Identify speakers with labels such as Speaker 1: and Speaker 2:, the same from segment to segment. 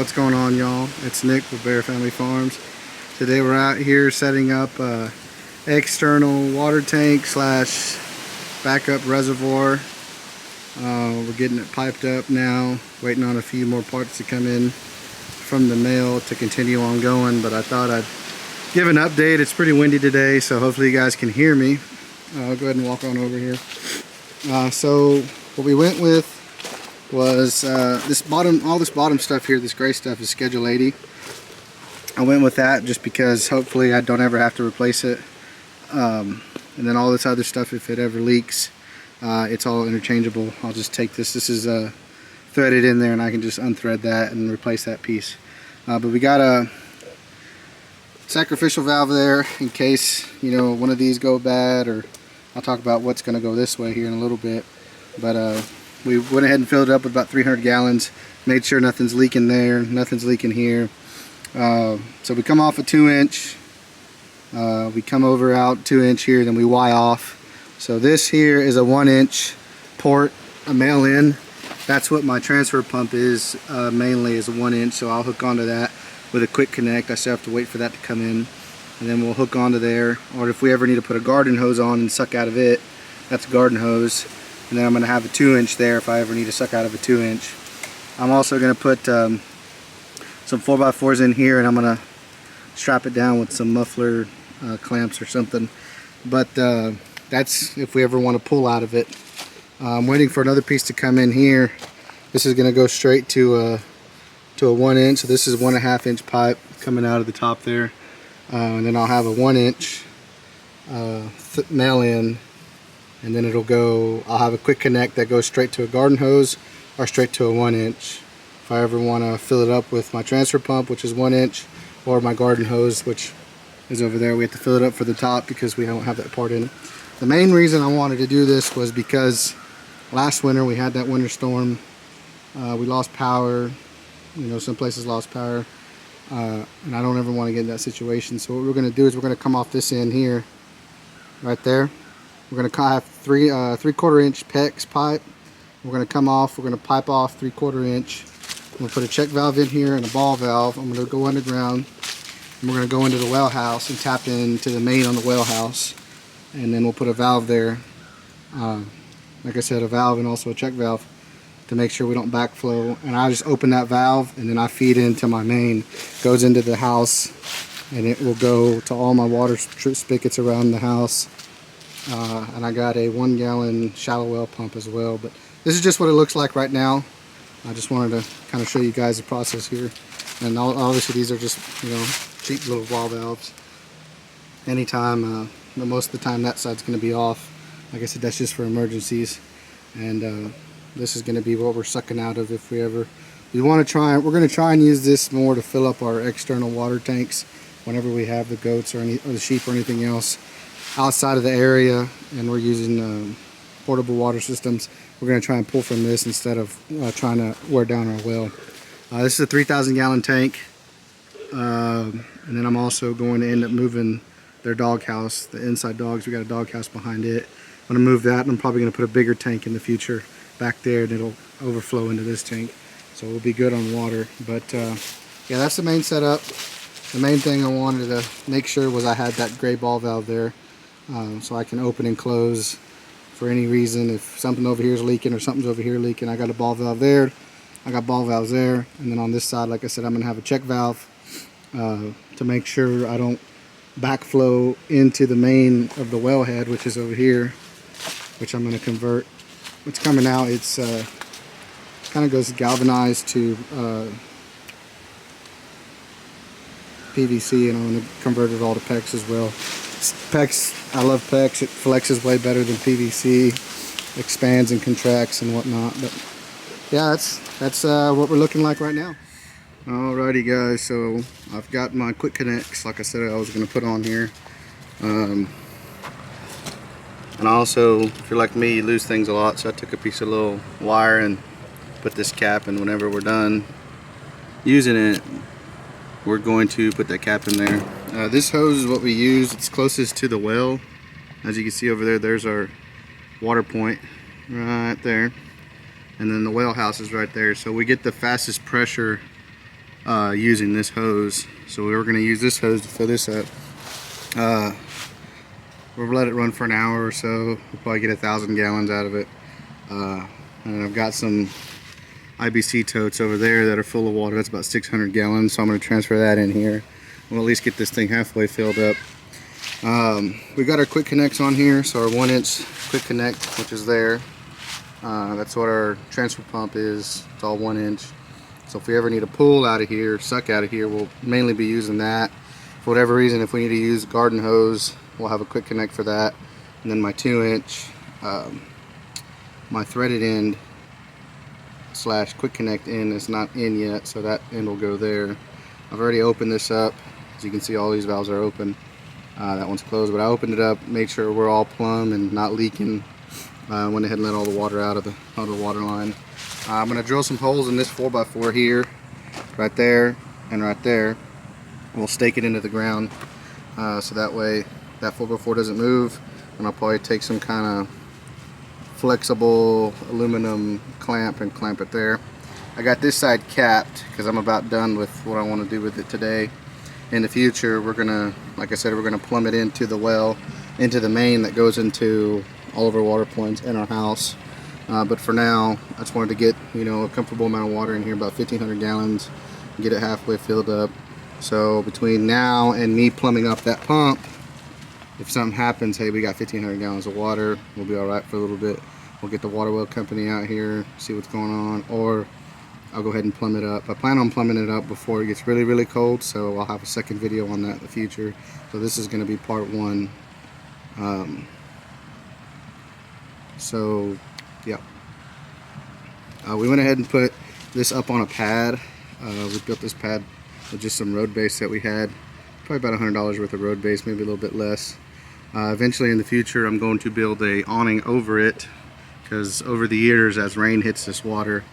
Speaker 1: What's going on, y'all? It's Nick with Bear Family Farms. Today we're out here setting up a external water tank slash backup reservoir. We're getting it piped up now, waiting on a few more parts to come in from the mail to continue on going, but I thought I'd give an update. It's pretty windy today, so hopefully you guys can hear me. I'll go ahead and walk on over here. So what we went with was all this bottom stuff here, this gray stuff is Schedule 80. I went with that just because hopefully I don't ever have to replace it. And then all this other stuff, if it ever leaks, it's all interchangeable. I'll just take this. This is threaded in there, and I can just unthread that and replace that piece. But we got a sacrificial valve there in case, you know, one of these go bad, or I'll talk about what's going to go this way here in a little bit. But we went ahead and filled it up with about 300 gallons, made sure nothing's leaking there, nothing's leaking here. So we come off a 2-inch, we come over out 2-inch here, then we Y off. So this here is a 1-inch port, a male in. That's what my transfer pump is, mainly is a 1-inch, so I'll hook onto that with a quick connect. I still have to wait for that to come in, and then we'll hook onto there. Or if we ever need to put a garden hose on and suck out of it, that's a garden hose. And then I'm going to have a 2-inch there if I ever need to suck out of a 2-inch. I'm also going to put some 4x4s in here, and I'm going to strap it down with some muffler clamps or something. But that's if we ever want to pull out of it. I'm waiting for another piece to come in here. This is going to go straight to a 1-inch. So this is 1.5-inch pipe coming out of the top there. And then I'll have a 1-inch nail in. And then it'll go, I'll have a quick connect that goes straight to a garden hose or straight to a 1-inch. If I ever want to fill it up with my transfer pump, which is 1-inch, or my garden hose, which is over there, we have to fill it up for the top because we don't have that part in it. The main reason I wanted to do this was because last winter we had that winter storm. We lost power, you know, some places lost power, and I don't ever want to get in that situation. So what we're going to do is we're going to come off this end here, right there. We're going to have 3/4 inch PEX pipe. We're going to come off, we're going to pipe off 3/4 inch. I'm going to put a check valve in here and a ball valve. I'm going to go underground, and we're going to go into the well house and tap into the main on the well house. And then we'll put a valve there. Like I said, a valve and also a check valve to make sure we don't backflow. And I just open that valve, and then I feed into my main. Goes into the house, and it will go to all my water spigots around the house. And I got a 1-gallon shallow well pump as well. But this is just what it looks like right now. I just wanted to kind of show you guys the process here. And obviously these are just, you know, cheap little wall valves. Anytime, most of the time that side's going to be off. Like I said, that's just for emergencies. And this is going to be what we're sucking out of if we ever. We're going to try and use this more to fill up our external water tanks whenever we have the goats or the sheep or anything else outside of the area, and we're using portable water systems. We're going to try and pull from this instead of trying to wear down our well. This is a 3,000 gallon tank, and then I'm also going to end up moving their dog house, the inside dogs. We got a dog house behind it. I'm going to move that, and I'm probably going to put a bigger tank in the future back there, and it'll overflow into this tank, so we'll be good on water. But yeah, that's the main setup. The main thing I wanted to make sure was I had that gray ball valve there, so I can open and close for any reason. If something over here is leaking or something's over here leaking, I got a ball valve there, I got ball valves there. And then on this side, like I said, I'm going to have a check valve to make sure I don't backflow into the main of the wellhead, which is over here, which I'm going to convert. What's coming out, it's kind of goes galvanized to PVC, and I'm going to convert it all to PEX as well. PEX, I love PEX. It flexes way better than PVC, expands and contracts and whatnot. But yeah, that's what we're looking like right now. Alrighty guys, so I've got my quick connects, like I said I was going to put on here. And also, if you're like me, you lose things a lot, so I took a piece of little wire and put this cap, and whenever we're done using it, we're going to put that cap in there. This hose is what we use. It's closest to the well. As you can see over there, there's our water point right there. And then the well house is right there. So we get the fastest pressure using this hose. So we were going to use this hose to fill this up. We'll let it run for an hour or so. We'll probably get 1,000 gallons out of it. And I've got some IBC totes over there that are full of water. That's about 600 gallons, so I'm going to transfer that in here. We'll at least get this thing halfway filled up. We've got our quick connects on here, so our 1-inch quick connect, which is there. That's what our transfer pump is. It's all 1 inch. So if we ever need to pull out of here, suck out of here, we'll mainly be using that. For whatever reason, if we need to use garden hose, we'll have a quick connect for that. And then my 2-inch, my threaded end / quick connect end is not in yet, so that end will go there. I've already opened this up. As you can see, all these valves are open. That one's closed, but I opened it up, made sure we're all plumb and not leaking. Went ahead and let all the water out of the water line. I'm going to drill some holes in this 4x4 here, right there, and right there. We'll stake it into the ground, so that way that 4x4 doesn't move. And I'll probably take some kind of flexible aluminum clamp and clamp it there. I got this side capped because I'm about done with what I want to do with it today. In the future, we're gonna, like I said, we're gonna plumb it into the well, into the main that goes into all of our water points in our house. But for now, I just wanted to get, you know, a comfortable amount of water in here, about 1,500 gallons, get it halfway filled up. So between now and me plumbing up that pump, if something happens, hey, we got 1,500 gallons of water, we'll be all right for a little bit. We'll get the water well company out here, see what's going on, or I'll go ahead and plumb it up. I plan on plumbing it up before it gets really, really cold, so I'll have a second video on that in the future. So this is going to be part 1. So yeah, we went ahead and put this up on a pad. We built this pad with just some road base that we had, probably about $100 worth of road base, maybe a little bit less. Eventually in the future, I'm going to build a awning over it, because over the years, as rain hits this water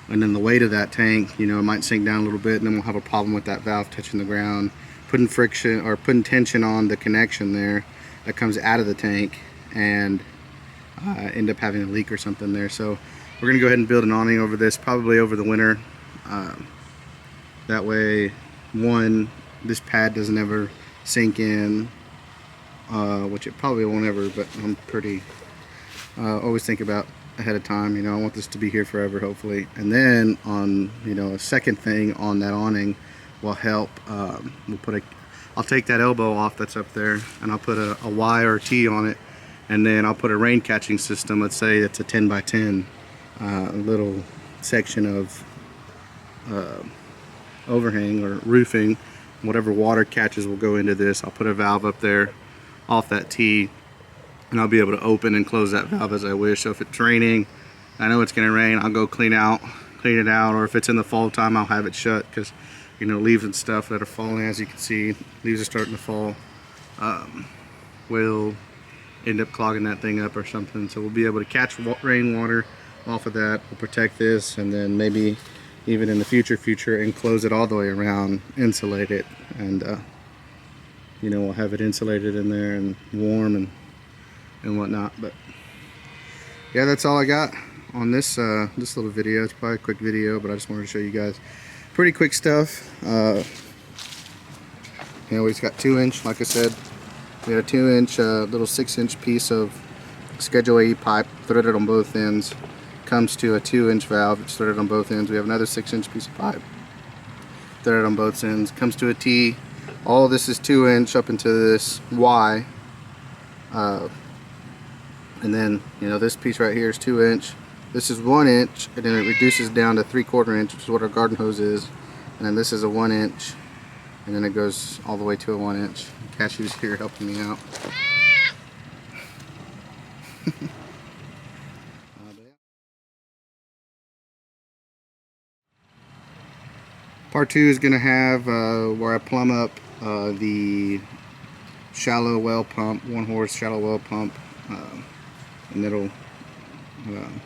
Speaker 1: and then the weight of that tank, you know, it might sink down a little bit, and then we'll have a problem with that valve touching the ground, putting friction or putting tension on the connection there that comes out of the tank, and end up having a leak or something there. So we're gonna go ahead and build an awning over this, probably over the winter. That way, one, this pad doesn't ever sink in, which it probably won't ever, but I'm pretty always think about ahead of time. You know, I want this to be here forever, hopefully. And then on, you know, a second thing on that awning will help. I'll take that elbow off that's up there, and I'll put a Y or a T on it, and then I'll put a rain catching system. Let's say it's a 10 by 10 little section of overhang or roofing. Whatever water catches will go into this. I'll put a valve up there off that T, and I'll be able to open and close that valve as I wish. So if it's raining, I know it's gonna rain, I'll go clean it out, or if it's in the fall time, I'll have it shut, because, you know, leaves and stuff that are falling, as you can see, leaves are starting to fall, will end up clogging that thing up or something. So we'll be able to catch rainwater off of that. We'll protect this, and then maybe even in the future enclose it all the way around, insulate it, and you know, we'll have it insulated in there and warm and whatnot. But yeah, that's all I got on this this little video. It's probably a quick video, but I just wanted to show you guys pretty quick stuff. You know, we just got 2-inch, like I said, we had a 2-inch little 6-inch piece of Schedule A pipe threaded on both ends. Comes to a 2-inch valve, it's threaded on both ends. We have another 6-inch piece of pipe threaded on both ends. Comes to a T. All of this is 2-inch up into this Y. And then, you know, this piece right here is 2-inch. This is 1-inch, and then it reduces down to 3/4 inch, which is what our garden hose is. And then this is a 1-inch, and then it goes all the way to a 1-inch. Cashew's here helping me out. Part 2 is going to have where I plumb up the shallow well pump, 1-horse shallow well pump, and it'll,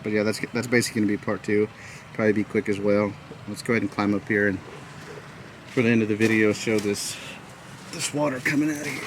Speaker 1: but yeah, that's basically going to be part 2. Probably be quick as well. Let's go ahead and climb up here, and for the end of the video, show this water coming out of here.